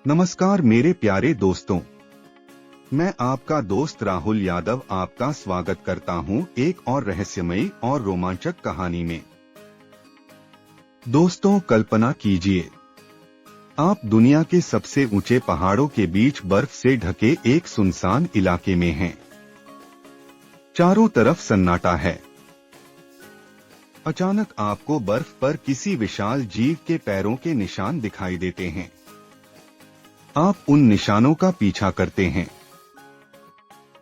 नमस्कार मेरे प्यारे दोस्तों, मैं आपका दोस्त राहुल यादव आपका स्वागत करता हूं एक और रहस्यमयी और रोमांचक कहानी में। दोस्तों, कल्पना कीजिए, आप दुनिया के सबसे ऊंचे पहाड़ों के बीच बर्फ से ढके एक सुनसान इलाके में हैं। चारों तरफ सन्नाटा है। अचानक आपको बर्फ पर किसी विशाल जीव के पैरों के निशान दिखाई देते हैं। आप उन निशानों का पीछा करते हैं,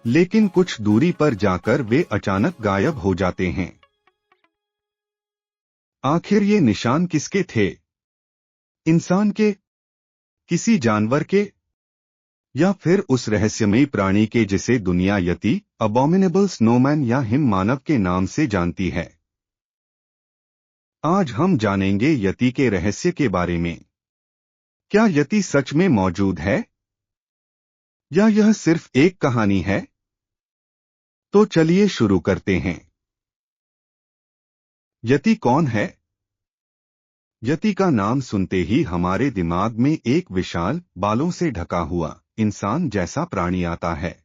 लेकिन कुछ दूरी पर जाकर वे अचानक गायब हो जाते हैं। आखिर ये निशान किसके थे? इंसान के, किसी जानवर के, या फिर उस रहस्यमयी प्राणी के जिसे दुनिया यति, अबॉमिनेबल स्नोमैन या हिम मानव के नाम से जानती है? आज हम जानेंगे यति के रहस्य के बारे में। क्या यति सच में मौजूद है, या यह सिर्फ एक कहानी है? तो चलिए शुरू करते हैं। यति कौन है? यति का नाम सुनते ही हमारे दिमाग में एक विशाल, बालों से ढका हुआ, इंसान जैसा प्राणी आता है।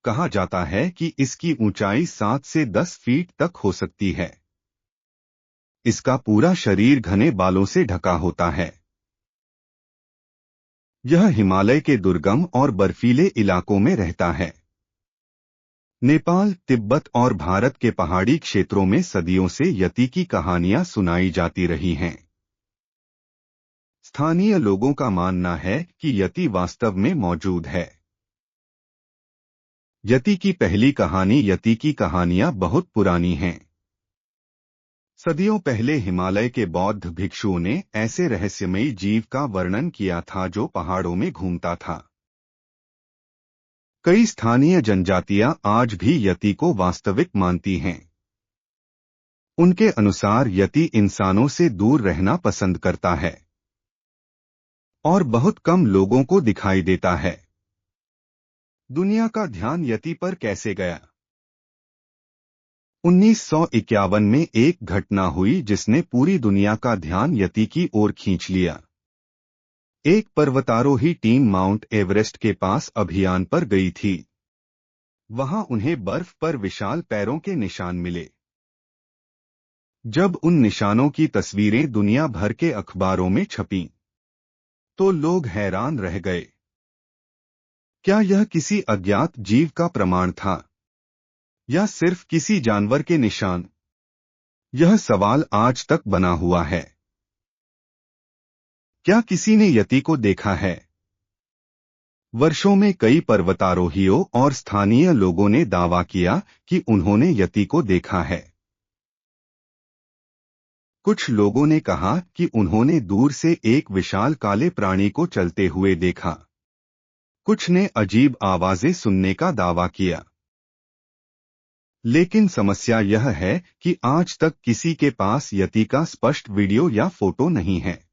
कहा जाता है कि इसकी ऊंचाई 7 से 10 फीट तक हो सकती है। इसका पूरा शरीर घने बालों से ढका होता है। यह हिमालय के दुर्गम और बर्फीले इलाकों में रहता है। नेपाल, तिब्बत और भारत के पहाड़ी क्षेत्रों में सदियों से यति की कहानियां सुनाई जाती रही हैं। स्थानीय लोगों का मानना है कि यति वास्तव में मौजूद है। यति की पहली कहानी यति की कहानियां बहुत पुरानी हैं। सदियों पहले हिमालय के बौद्ध भिक्षुओं ने ऐसे रहस्यमयी जीव का वर्णन किया था जो पहाड़ों में घूमता था। कई स्थानीय जनजातियां आज भी यति को वास्तविक मानती हैं। उनके अनुसार यति इंसानों से दूर रहना पसंद करता है और बहुत कम लोगों को दिखाई देता है। दुनिया का ध्यान यति पर कैसे गया? 1951 में एक घटना हुई जिसने पूरी दुनिया का ध्यान यति की ओर खींच लिया। एक पर्वतारोही टीम माउंट एवरेस्ट के पास अभियान पर गई थी। वहां उन्हें बर्फ पर विशाल पैरों के निशान मिले। जब उन निशानों की तस्वीरें दुनिया भर के अखबारों में छपीं, तो लोग हैरान रह गए। क्या यह किसी अज्ञात जीव का प्रमाण था, या सिर्फ किसी जानवर के निशान? यह सवाल आज तक बना हुआ है। क्या किसी ने यति को देखा है? वर्षों में कई पर्वतारोहियों और स्थानीय लोगों ने दावा किया कि उन्होंने यति को देखा है। कुछ लोगों ने कहा कि उन्होंने दूर से एक विशाल काले प्राणी को चलते हुए देखा। कुछ ने अजीब आवाजें सुनने का दावा किया। लेकिन समस्या यह है कि आज तक किसी के पास यति का स्पष्ट वीडियो या फोटो नहीं है।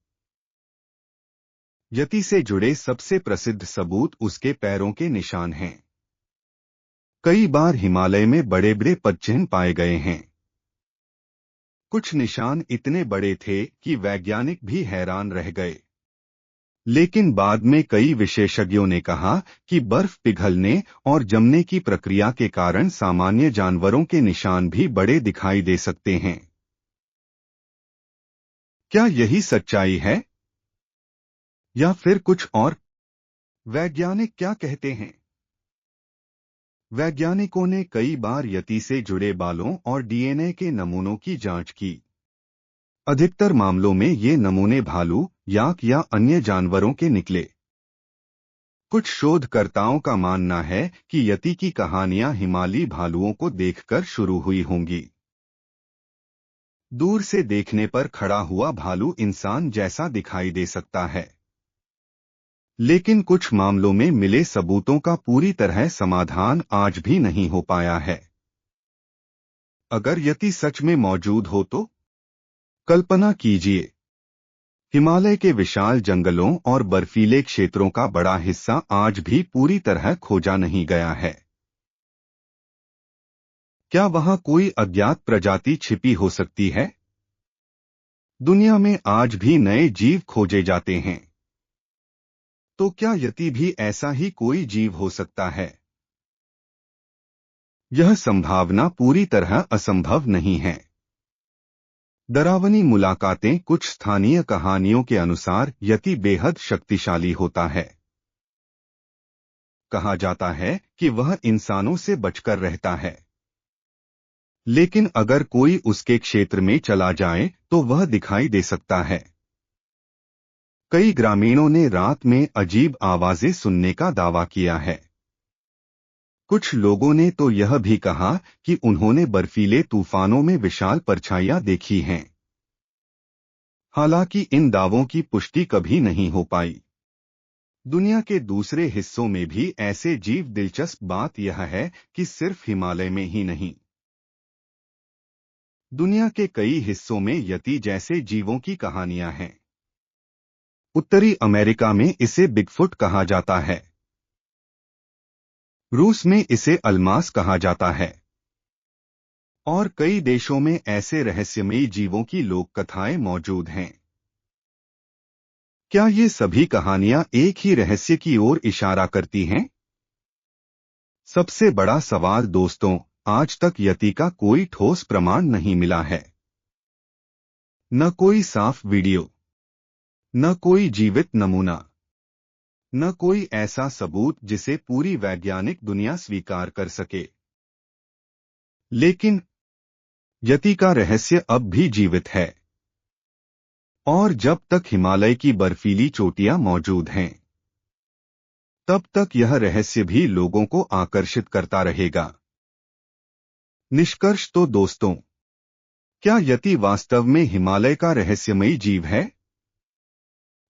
यति से जुड़े सबसे प्रसिद्ध सबूत उसके पैरों के निशान हैं। कई बार हिमालय में बड़े बड़े पदचिह्न पाए गए हैं। कुछ निशान इतने बड़े थे कि वैज्ञानिक भी हैरान रह गए। लेकिन बाद में कई विशेषज्ञों ने कहा कि बर्फ पिघलने और जमने की प्रक्रिया के कारण सामान्य जानवरों के निशान भी बड़े दिखाई दे सकते हैं। क्या यही सच्चाई है, या फिर कुछ और? वैज्ञानिक क्या कहते हैं? वैज्ञानिकों ने कई बार यति से जुड़े बालों और डीएनए के नमूनों की जांच की। अधिकतर मामलों में ये नमूने भालू, याक या अन्य जानवरों के निकले। कुछ शोधकर्ताओं का मानना है कि यति की कहानियां हिमालयी भालुओं को देखकर शुरू हुई होंगी। दूर से देखने पर खड़ा हुआ भालू इंसान जैसा दिखाई दे सकता है। लेकिन कुछ मामलों में मिले सबूतों का पूरी तरह समाधान आज भी नहीं हो पाया है। अगर यति सच में मौजूद हो तो? कल्पना कीजिए, हिमालय के विशाल जंगलों और बर्फीले क्षेत्रों का बड़ा हिस्सा आज भी पूरी तरह खोजा नहीं गया है। क्या वहां कोई अज्ञात प्रजाति छिपी हो सकती है? दुनिया में आज भी नए जीव खोजे जाते हैं, तो क्या यति भी ऐसा ही कोई जीव हो सकता है? यह संभावना पूरी तरह असंभव नहीं है। डरावनी मुलाकातें। कुछ स्थानीय कहानियों के अनुसार यति बेहद शक्तिशाली होता है। कहा जाता है कि वह इंसानों से बचकर रहता है, लेकिन अगर कोई उसके क्षेत्र में चला जाए तो वह दिखाई दे सकता है। कई ग्रामीणों ने रात में अजीब आवाजें सुनने का दावा किया है। कुछ लोगों ने तो यह भी कहा कि उन्होंने बर्फीले तूफानों में विशाल परछाइयां देखी हैं। हालांकि इन दावों की पुष्टि कभी नहीं हो पाई। दुनिया के दूसरे हिस्सों में भी ऐसे जीव। दिलचस्प बात यह है कि सिर्फ हिमालय में ही नहीं, दुनिया के कई हिस्सों में यति जैसे जीवों की कहानियां हैं। उत्तरी अमेरिका में इसे बिगफुट कहा जाता है। रूस में इसे अल्मास कहा जाता है। और कई देशों में ऐसे रहस्यमयी जीवों की लोक कथाएं मौजूद हैं। क्या ये सभी कहानियां एक ही रहस्य की ओर इशारा करती हैं? सबसे बड़ा सवाल दोस्तों, आज तक यति का कोई ठोस प्रमाण नहीं मिला है। न कोई साफ वीडियो, न कोई जीवित नमूना, न कोई ऐसा सबूत जिसे पूरी वैज्ञानिक दुनिया स्वीकार कर सके। लेकिन यति का रहस्य अब भी जीवित है। और जब तक हिमालय की बर्फीली चोटियां मौजूद हैं, तब तक यह रहस्य भी लोगों को आकर्षित करता रहेगा। निष्कर्ष तो दोस्तों, क्या यति वास्तव में हिमालय का रहस्यमयी जीव है?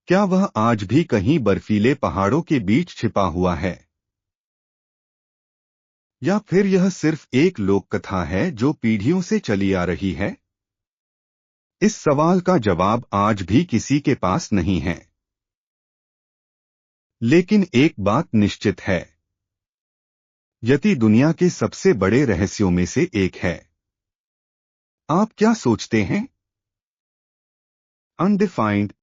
क्या वह आज भी कहीं बर्फीले पहाड़ों के बीच छिपा हुआ है? या फिर यह सिर्फ एक लोक कथा है जो पीढ़ियों से चली आ रही है? इस सवाल का जवाब आज भी किसी के पास नहीं है। लेकिन एक बात निश्चित है, यति दुनिया के सबसे बड़े रहस्यों में से एक है। आप क्या सोचते हैं? अनडिफाइंड